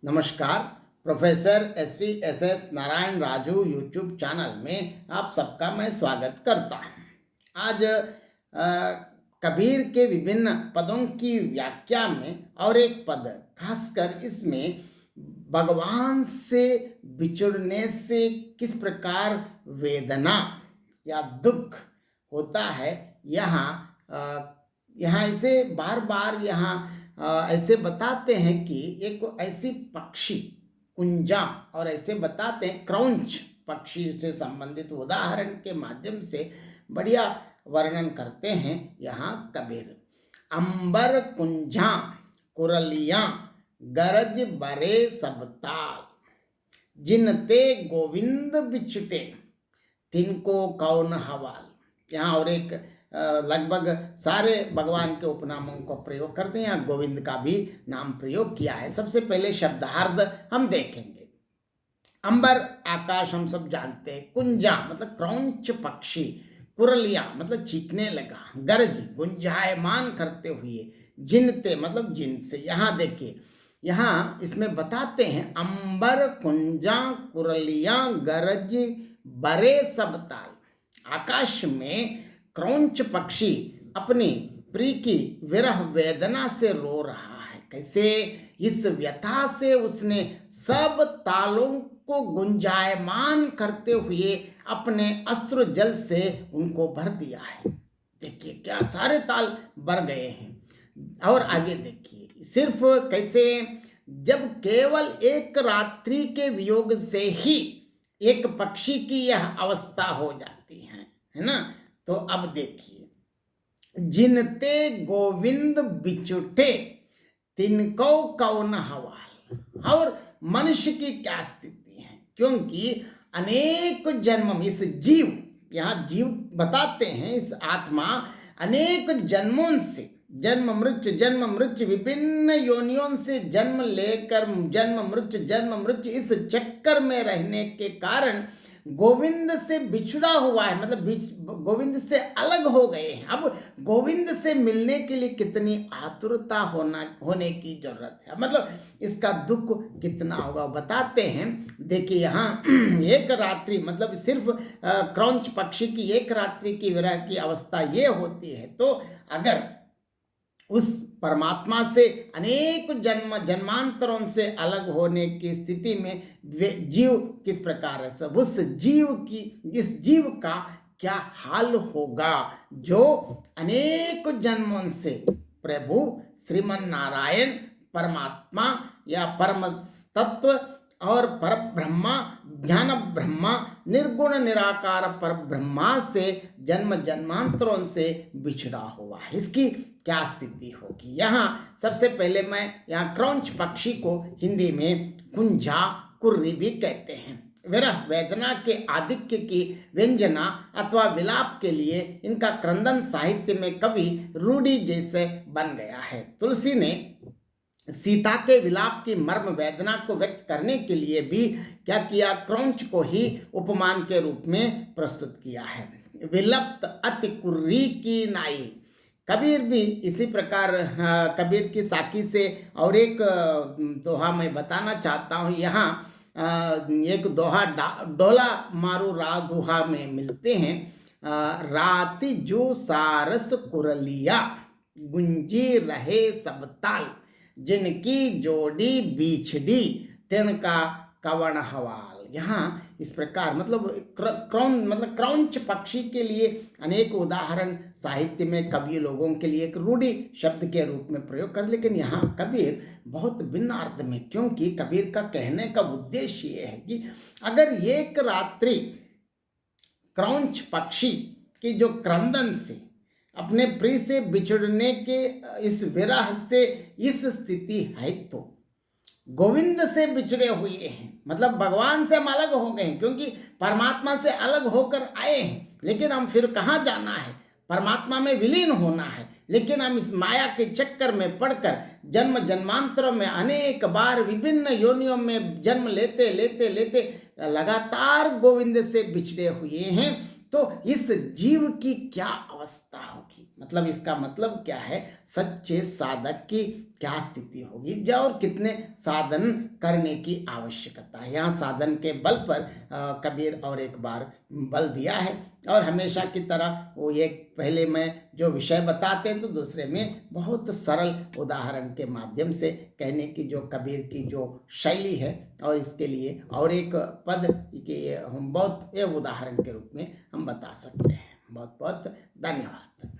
नमस्कार। Professor S Narayan Raju YouTube channel में आप सबका मैं स्वागत करता हूँ। आज कबीर के विभिन्न पदों की व्याख्या में और एक पद खासकर इसमें भगवान से बिछुड़ने से किस प्रकार वेदना या दुख होता है, यहाँ इसे बार बार ऐसे बताते हैं कि एक ऐसी पक्षी कुंजा, और ऐसे बताते हैं क्रौंच पक्षी से संबंधित उदाहरण के माध्यम से बढ़िया वर्णन करते हैं यहाँ कबीर। अंबर कुंजा कुरलियां गरज बरे सब ताल, जिनते गोविंद बिछुटे तिनको कौन हवाल। यहाँ और एक लगभग सारे भगवान के उपनामों को प्रयोग करते हैं, यहाँ गोविंद का भी नाम प्रयोग किया है। सबसे पहले शब्दार्थ हम देखेंगे। अंबर आकाश हम सब जानते हैं, कुंजा मतलब क्रौंच पक्षी, कुरलिया मतलब चीखने लगा, गरज गुंजायमान करते हुए, जिनते मतलब जिनसे। यहाँ देखिए, यहाँ इसमें बताते हैं अंबर कुंजा कुरलिया गरज बरे सब ताल। आकाश में क्रौंच पक्षी अपनी प्रिय की विरह वेदना से रो रहा है। कैसे? इस व्यथा से उसने सब तालों को गुंजायमान करते हुए अपने अश्रु जल से उनको भर दिया है। देखिए क्या सारे ताल भर गए हैं। और आगे देखिए, सिर्फ कैसे, जब केवल एक रात्रि के वियोग से ही एक पक्षी की यह अवस्था हो जाती है ना। तो अब देखिए, जिनते गोविंद बिछुटे तिनको कौन हवाल। और मनुष्य की क्या स्थिति है, क्योंकि अनेक जन्म इस जीव, यहाँ जीव बताते हैं, इस आत्मा अनेक जन्मों से जन्म मृत्यु विभिन्न योनियों से जन्म लेकर जन्म मृत्यु इस चक्कर में रहने के कारण गोविंद से बिछड़ा हुआ है, मतलब गोविंद से अलग हो गए हैं। अब गोविंद से मिलने के लिए कितनी आतुरता होने की जरूरत है, मतलब इसका दुख कितना होगा बताते हैं। देखिए यहाँ एक रात्रि मतलब सिर्फ क्रौंच पक्षी की एक रात्रि की विरह की अवस्था ये होती है, तो अगर उस परमात्मा से अनेक जन्मांतरों से अलग होने की स्थिति में जीव किस प्रकार है, सब उस इस जीव का क्या हाल होगा, जो अनेक जन्मों से प्रभु श्रीमन नारायण परमात्मा या परम तत्व और पर ब्रह्मा ज्ञान ब्रह्मा निर्गुण निराकार पर ब्रह्मा से जन्मांतरों से बिछड़ा हुआ है। इसकी क्या स्थिति होगी। यहाँ सबसे पहले मैं यहाँ क्रौंच पक्षी को हिंदी में कुंजा कुर्री भी कहते हैं। विरह वेदना के आधिक्य की व्यंजना अथवा विलाप के लिए इनका क्रंदन साहित्य में कवि रूढ़ी जैसे बन गया है। तुलसी ने सीता के विलाप की मर्म वेदना को व्यक्त करने के लिए भी क्या किया, क्रौंच को ही उपमान के रूप में प्रस्तुत किया है। विलप्त अति कुर्री की नाई, कबीर भी इसी प्रकार कबीर की साकी से और एक दोहा मैं बताना चाहता हूँ। यहाँ एक दोहा डोला मारू रा दोहा में मिलते हैं। राति जो सारस कुरलिया गुंजी रहे सब ताल, जिनकी जोड़ी बिछड़ी तिनका कवन हवाल। यहाँ इस प्रकार मतलब क्रौंच पक्षी के लिए अनेक उदाहरण साहित्य में कवि लोगों के लिए एक रूढ़ी शब्द के रूप में प्रयोग कर, लेकिन यहाँ कबीर बहुत भिन्न अर्थ में, क्योंकि कबीर का कहने का उद्देश्य ये है कि अगर एक रात्रि क्रौंच पक्षी की जो क्रंदन से अपने प्रिय से बिछड़ने के इस विरह से इस स्थिति है, तो गोविंद से बिछड़े हुए हैं, मतलब भगवान से हम अलग हो गए हैं, क्योंकि परमात्मा से अलग होकर आए हैं, लेकिन हम फिर कहाँ जाना है, परमात्मा में विलीन होना है। लेकिन हम इस माया के चक्कर में पड़कर जन्मांतरों में अनेक बार विभिन्न योनियों में जन्म लेते लेते लेते लगातार गोविंद से बिछड़े हुए हैं। तो इस जीव की क्या अवस्था होगी। मतलब इसका मतलब क्या है, सच्चे साधक की क्या स्थिति होगी, और कितने साधन करने की आवश्यकता है। यहाँ साधन के बल पर कबीर और एक बार बल दिया है, और हमेशा की तरह वो एक पहले में जो विषय बताते हैं तो दूसरे में बहुत सरल उदाहरण के माध्यम से कहने की जो कबीर की जो शैली है, और इसके लिए और एक पद कि हम बहुत ये उदाहरण के रूप में हम बता सकते हैं। बहुत बहुत धन्यवाद।